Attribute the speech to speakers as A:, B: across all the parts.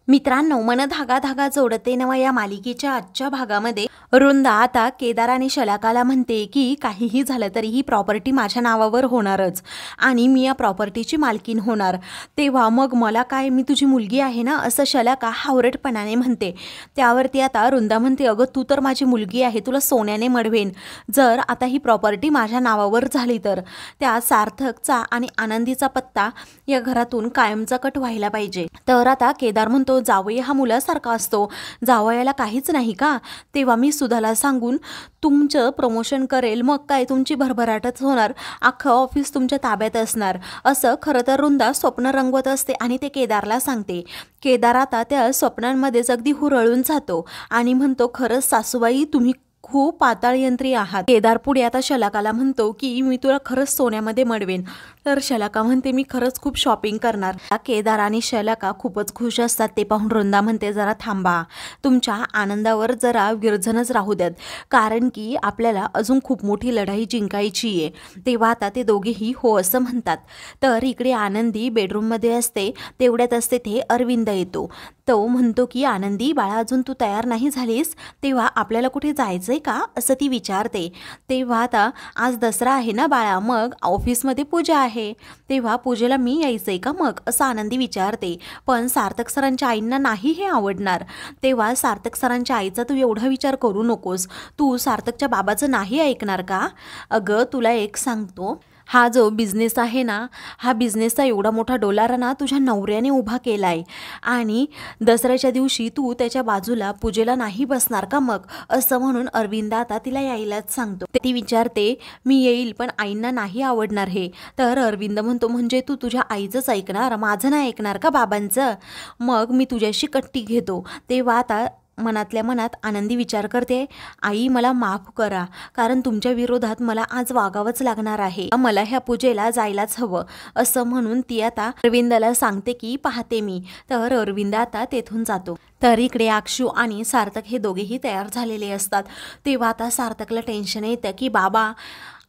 A: मित्रांनो, मन धागा धागा जोडते नवा या मालिकेच्या आजच्या भागामध्ये वृंदा आता केदार आणि शलाकाला म्हणते की काहीही झालं तरी ही प्रॉपर्टी माझ्या नावावर होणारच आणि मी या प्रॉपर्टीची मालकीन होणार। तेव्हा मग मला काय, मी तुझी मुलगी आहे ना, असं शलाका हावरटपणाने म्हणते। त्यावरती आता वृंदा म्हणते, अगं तू तर माझी मुलगी आहे, तुला सोन्याने मडवेन जर आता ही प्रॉपर्टी माझ्या नावावर झाली तर। त्या सार्थकचा आणि आनंदीचा पत्ता या घरातून कायमचा कट व्हायला पाहिजे। तर आता केदार म्हणतो, जावई हा मुलासारखा असतो, जावयाला काहीच नाही का? तेव्हा मी सुधाला सांगून तुमचं प्रमोशन करेल, मग काय तुमची भरभराटच होणार, अख्खं ऑफिस तुमच्या ताब्यात असणार, असं खरं तर वृंदा स्वप्न रंगवत असते आणि ते केदारला सांगते। केदार आता त्या स्वप्नांमध्येच अगदी हुरळून जातो आणि म्हणतो, खरंच सासूबाई तुम्ही खूप पाताळ यंत्री आहात। केदार पुढे आता शलाकाला म्हणतो की मी तुला खरंच सोन्यामध्ये मडवेन। तर शलाका म्हणते, मी खरंच खूप शॉपिंग करणार। केदार आणि शलाका खूपच खुश असतात ते पाहून वृंदा म्हणते, जरा थांबा, तुमच्या आनंदावर जरा विरजणच राहू द्यात, कारण की आपल्याला अजून खूप मोठी लढाई जिंकायची आहे। तेव्हा आता ते दोघेही हो असं म्हणतात। तर इकडे आनंदी बेडरूममध्ये असते, तेवढ्यातच तेथे अरविंद येतो। तो म्हणतो की आनंदी बाळा, अजून तू तयार नाही झालीस, तेव्हा आपल्याला कुठे जायचंय का असं ती विचारते। तेव्हा आता आज दसरा आहे ना बाळा, मग ऑफिसमध्ये पूजा आहे, तेव्हा पूजेला मी यायचंय का मग, असं आनंदी विचारते। पण सार्थक सरांच्या आईंना नाही हे आवडणार। तेव्हा सार्थक सरांच्या आईचा तू एवढा विचार करू नकोस, तू सार्थकच्या बाबाचं नाही ऐकणार का? अगं तुला एक सांगतो, हा जो बिझनेस आहे ना, हा बिझनेसचा एवढा मोठा डोलारा ना तुझ्या नवऱ्याने उभा केलाय आणि दसऱ्याच्या दिवशी तू त्याच्या बाजूला पूजेला नाही बसणार का मग, असं म्हणून अरविंद आता तिला यायलाच सांगतो। ती विचारते, मी येईल पण आईंना नाही आवडणार हे। तर अरविंद म्हणतो, म्हणजे तू तुझ्या आईचंच ऐकणार, माझं नाही ऐकणार का बाबांचं? मग मी तुझ्याशी कट्टी घेतो। तेव्हा आता मनातल्या मनात आनंदी विचार करते, आई मला माफ करा, कारण तुमच्या विरोधात मला आज वागावंच लागणार आहे, मला ह्या पूजेला जायलाच हवं, असं म्हणून ती आता अरविंदाला सांगते की पाहते मी। तर अरविंद आता तेथून जातो। तर इकडे अक्षू आणि सार्थक हे दोघेही तयार झालेले असतात। तेव्हा आता सार्थकला टेन्शन येतं की बाबा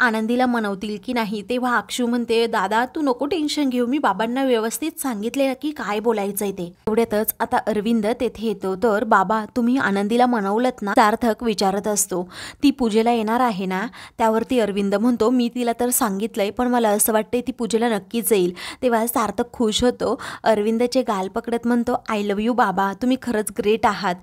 A: आनंदीला मनवतील की नाही। तेव्हा अक्षू म्हणते, दादा तू नको टेन्शन घेऊ, मी बाबांना व्यवस्थित सांगितले की काय बोलायचंय ते। एवढ्यातच आता अरविंद तेथे येतो। तर बाबा तुम्ही आनंदीला मनवलत ना, सार्थक विचारत असतो, ती पूजेला येणार आहे ना? त्यावरती अरविंद म्हणतो, मी तिला तर सांगितलंय, पण मला असं वाटतंय ती पूजेला नक्कीच येईल। तेव्हा सार्थक खुश होतो, अरविंदचे गाल पकडत म्हणतो, आय लव्ह यू बाबा, तुम्ही खरंच ग्रेट आहात।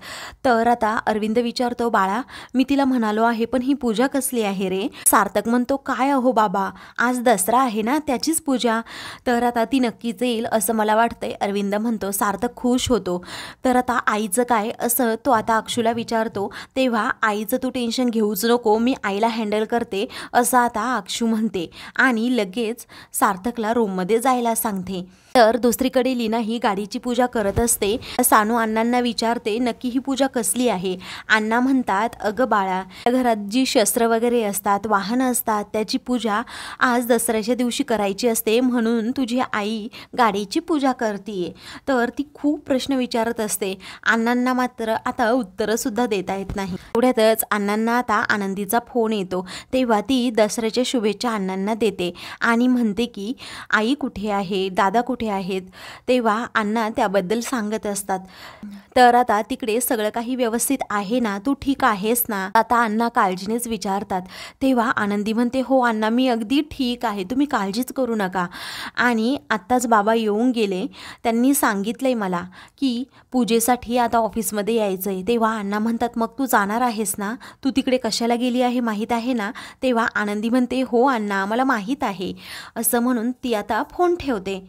A: तर आता अरविंद विचारतो, बाळा मी तिला म्हणालो आहे, पण ही पूजा कसली आहे रे? सार्थक म्हणतो, काय अहो बाबा, आज दसरा आहे ना, त्याचीच पूजा, तर आता ती नक्कीच येईल असं मला वाटतंय, अरविंद म्हणतो। सार्थक खुश होतो। तर आता आईचं काय, असं तो आता अक्षूला विचारतो। तेव्हा आईचं तू टेन्शन घेऊच नको, मी आईला हँडल करते, असं आता अक्षू म्हणते आणि लगेच सार्थकला रूममध्ये जायला सांगते। तर दुसरीकडे लीना ही गाडीची पूजा करत असते। सानू अण्णांना विचारते, नक्की ही पूजा कसली आहे? अण्णा म्हणतात, अगं बाळा, घरात जी शस्त्र वगैरे असतात, वाहनं असतात, त्याची पूजा आज दसऱ्याच्या दिवशी करायची असते, म्हणून तुझी आई गाडीची पूजा करतीये। तर ती खूप प्रश्न विचारत असते। अण्णांना मात्र आता उत्तरं सुद्धा देता येत नाही। एवढ्यातच अण्णांना आता आनंदीचा फोन येतो। तेव्हा ती दसऱ्याच्या शुभेच्छा अण्णांना देते आणि म्हणते की आई कुठे आहे, दादा कुठे आहेत? तेव्हा अण्णा त्याबद्दल सांगत असतात। तर आता तिकडे सगळं काही व्यवस्थित आहे ना, तू ठीक आहेस ना? आता अण्णा काळजीनेच विचारतात। तेव्हा आनंदी म्हणते, हो अण्णा मी अगदी ठीक आहे, तुम्ही काळजीच करू नका, आणि आत्ताच बाबा येऊन गेले, त्यांनी सांगितलंय मला की पूजेसाठी आता ऑफिसमध्ये यायचंय। तेव्हा अण्णा म्हणतात, मग तू जाणार आहेस ना, तू तिकडे कशाला गेली आहे माहीत आहे ना? तेव्हा आनंदी म्हणते, हो अण्णा मला माहीत आहे, असं म्हणून ती आता फोन ठेवते।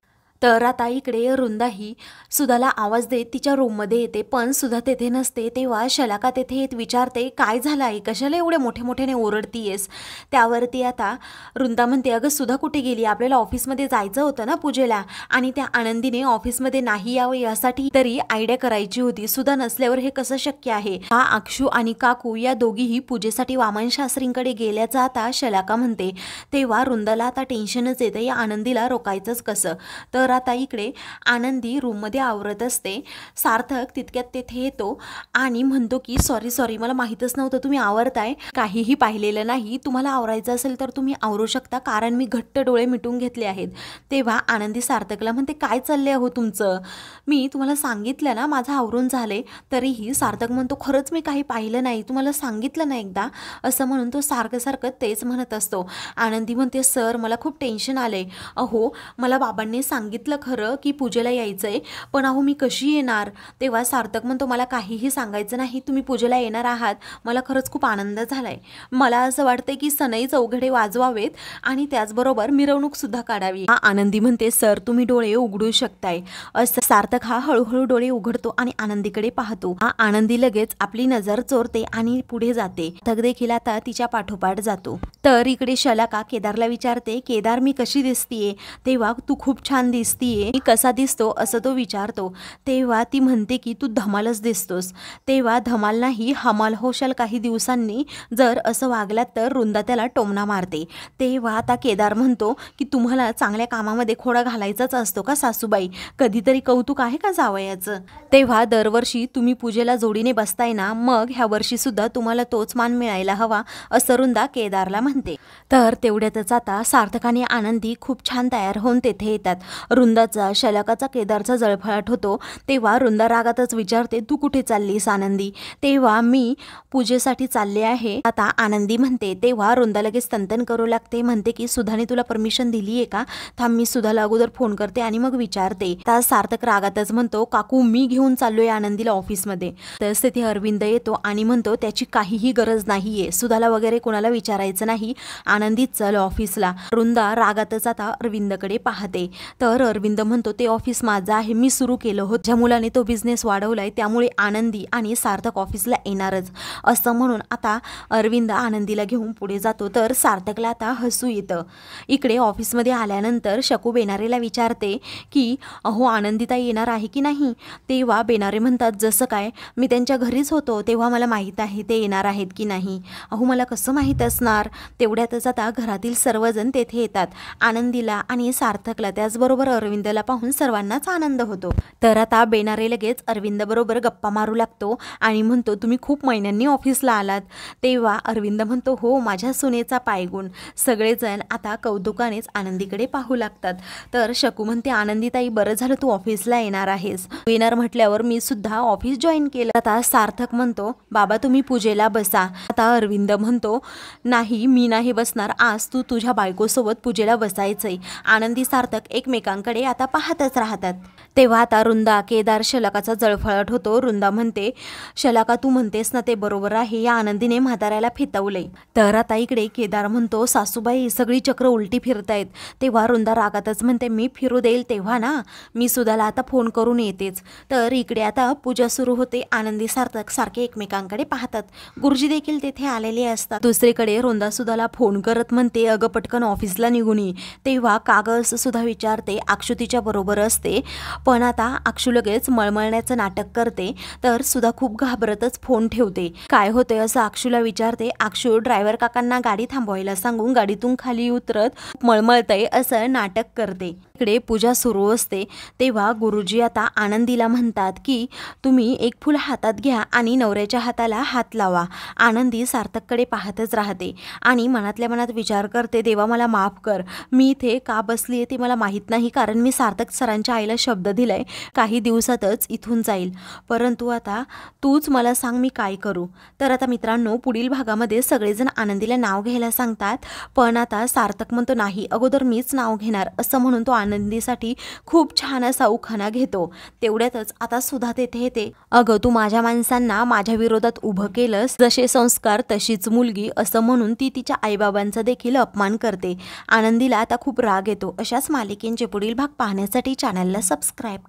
A: तर आता इकडे वृंदाही सुधाला आवाज देत तिच्या रूममध्ये येते, पण सुधा तेथे नसते। तेव्हा शलाका तेथे येत विचारते, काय झालं आई, कशाला एवढे मोठे मोठ्याने ओरडतीयेस? त्यावरती आता वृंदा म्हणते, अगं सुधा कुठे गेली, आपल्याला ऑफिसमध्ये जायचं होतं ना पूजेला, आणि त्या आनंदीने ऑफिसमध्ये नाही यावं यासाठी तरी आयडिया करायची होती, सुधा नसल्यावर हे कसं शक्य आहे? हा अक्षू आणि काकू या दोघीही पूजेसाठी वामन शास्त्रींकडे गेल्याचं आता शलाका म्हणते। तेव्हा वृंदाला आता टेन्शनच येतं, या आनंदीला रोकायचंच कसं? तर तर आता इकडे आनंदी रूममध्ये आवरत असते. सार्थक तितक्यात तेथे येतो आणि म्हणतो की सॉरी मला माहीतच नव्हतं तुम्ही आवरताय, काहीही पाहिलेलं नाही, तुम्हाला आवरायचं असेल तर तुम्ही आवरू शकता कारण मी घट्ट डोळे मिटून घेतले आहेत. तेव्हा आनंदी सार्थकला म्हणते काय चाललंय हो तुमचं, मी तुम्हाला सांगितलं ना माझं आवरून झाले. तरीही सार्थक म्हणतो खरंच मी काही पाहिलं नाही, तुम्हाला सांगितलं ना एकदा, असं म्हणून तो सारखं तेच म्हणत असतो. आनंदी म्हणते सर मला खूप टेन्शन आलंय. अहो मला बाबांनी सांगितलं खरं की पूजेला यायचंय, पण अहो मी कशी येणार. तेव्हा सार्थक म्हणतो मला काहीही सांगायचं नाही, तुम्ही पूजेला येणार आहात, मला खरंच खूप आनंद झालाय. मला असं वाटतंय की सनई चौघडे वाजवावेत आणि त्याचबरोबर मिरवणूक सुद्धा काढावी. आनंदी म्हणते सर तुम्ही डोळे उघडू शकताय. असं सार्थक हा हळूहळू डोळे उघडतो आणि आनंदीकडे पाहतो. आनंदी लगेच आपली नजर चोरते आणि पुढे जाते. सार्थक देखील आता तिच्या पाठोपाठ जातो. तर इकडे शलाका केदारला विचारते केदार मी कशी दिसतीये. तेव्हा तू खूप छान दिसतीये. मी कसा दिसतो असं तो विचारतो. तेव्हा ती म्हणते की तू धमालच दिसतोस. तेव्हा धमाल नाही हमाल होशाल काही दिवसांनी, जर असं वागलात तर वृंदा त्याला टोमणा मारते. तेव्हा आता केदार म्हणतो की तुम्हाला चांगल्या कामामध्ये खोडा घालायचाच असतो का सासूबाई, कधीतरी कौतुक आहे का जावयाचं. तेव्हा दरवर्षी तुम्ही पूजेला जोडीने बसताय ना, मग ह्या वर्षी सुद्धा तुम्हाला तोच मान मिळायला हवा असं वृंदा केदारला म्हणते. तर तेवढ्यातच आता सार्थक आणि आनंदी खूप छान तयार होऊन तेथे येतात. वृंदाचा शलाकाचा केदारचा जळफळाट होतो. तेव्हा वृंदा रागातच विचारते तू कुठे चाललीस आनंदी. तेव्हा मी पूजेसाठी चालले आहे आता आनंदी म्हणते. तेव्हा वृंदा लगेच तंतन करू लागते, म्हणते की सुधाने तुला परमिशन दिली आहे का, थांब मी सुधाला अगोदर फोन करते आणि मग विचारते. त्या सार्थक रागातच म्हणतो काकू मी घेऊन चाललोय आनंदीला ऑफिसमध्ये. तस तेथे अरविंद येतो आणि म्हणतो त्याची काहीही गरज नाहीये, सुधाला वगैरे कोणाला विचारायचं नाही, आनंदी चल ऑफिसला. वृंदा रागातच आता अरविंदकडे पाहते. तर अरविंद म्हणतो ते ऑफिस माझं आहे, मी सुरू केलं होतं, ज्या मुलाने तो बिझनेस वाढवलाय त्यामुळे आनंदी आणि सार्थक ऑफिसला येणारच असं म्हणून आता अरविंद आनंदीला घेऊन पुढे जातो. तर सार्थकला आता हसू येतं. इकडे ऑफिसमध्ये आल्यानंतर शकू बेनारेला विचारते की अहो आनंदीताई येणार आहे की नाही. तेव्हा बेनारे म्हणतात जसं काय, मी त्यांच्या घरीच होतो तेव्हा मला माहीत आहे ते येणार आहेत की नाही. अहो मला कसं माहीत असणार. तेवढ्यातच आता घरातील सर्वजण तेथे येतात. आनंदीला आणि सार्थकला त्याचबरोबर अरविंदला पाहून सर्वांनाच आनंद होतो. तर आता बेनारे लगेच अरविंद बरोबर गप्पा मारू लागतो आणि म्हणतो तुम्ही खूप महिन्यांनी ऑफिसला आलात. तेव्हा अरविंद म्हणतो हो माझ्या सुनेचा पायगुण. सगळेजण आता कौतुकानेच आनंदीकडे पाहू लागतात. तर शकू म्हणते आनंदीताई बरं झालं तू ऑफिसला येणार आहेस, येणार म्हटल्यावर मी सुद्धा ऑफिस जॉईन केलं. आता सार्थक म्हणतो बाबा तुम्ही पूजेला बसा. आता अरविंद म्हणतो नाही मी नाही बसणार, आज तू तुझ्या बायकोसोबत पूजेला बसायचंय. आनंदी सार्थक एकमेकांकडे आता पाहतच राहतात. तेव्हा आता वृंदा केदार शलाकाचा जळफळाट होतो. वृंदा म्हणते शलाका तू म्हणतेस ना ते बरोबर आहे, या आनंदीने म्हाताऱ्याला फितवलंय. तर आता इकडे केदार म्हणतो सासूबाई सगळी चक्र उलटी फिरतायत. तेव्हा वृंदा रागातच म्हणते मी फिरू देईल तेव्हा ना, मी सुधाला आता फोन करून येतेच. तर इकडे आता पूजा सुरू होते. आनंदी सार्थक सारखे एकमेकांकडे पाहतात. गुरुजी देखील तेथे आलेले असतात. दुसरीकडे वृंदा सुधाला फोन करत म्हणते अगं पटकन ऑफिसला निघून ये. तेव्हा कागज सुद्धा विचारते. अक्षु तिच्या बरोबर असते, पण आता अक्षु लगेच मळमळण्याचं नाटक करते. तर सुधा खूप घाबरतच फोन ठेवते. काय होते असं अक्षुला विचारते. अक्षु ड्रायव्हर काकांना गाडी थांबवायला सांगून गाडीतून खाली उतरत मळमळतय असं नाटक करते. इकडे पूजा सुरू असते. तेव्हा गुरुजी आता आनंदीला म्हणतात की तुम्ही एक फूल हातात घ्या आणि नवऱ्याच्या हाताला हात लावा. आनंदी सार्थककडे पाहतच राहते आणि मनातल्या मनात विचार करते देवा मला माफ कर, मी इथे का बसली आहे ते मला माहीत नाही, कारण मी सार्थक सरांच्या आईला शब्द दिलाय काही दिवसातच इथून जाईल, परंतु आता तूच मला सांग मी काय करू. तर आता मित्रांनो पुढील भागामध्ये सगळेजण आनंदीला नाव घ्यायला सांगतात, पण आता सार्थक म्हणतो नाही अगोदर मीच नाव घेणार असं म्हणून तो आनंदीसाठी खूप छान असा उखाणा घेतो. तेवढ्यातच आता सुधा तेथे येते. अगं तू माझ्या माणसांना माझ्या विरोधात उभं केलंस, जसे संस्कार तशीच मुलगी असं म्हणून ती तिच्या आईबाबांचा देखील अपमान करते. आनंदीला आता खूप राग येतो. अशाच मालिकेंचे पुढील भाग पाहण्यासाठी चॅनलला सबस्क्राईब करा.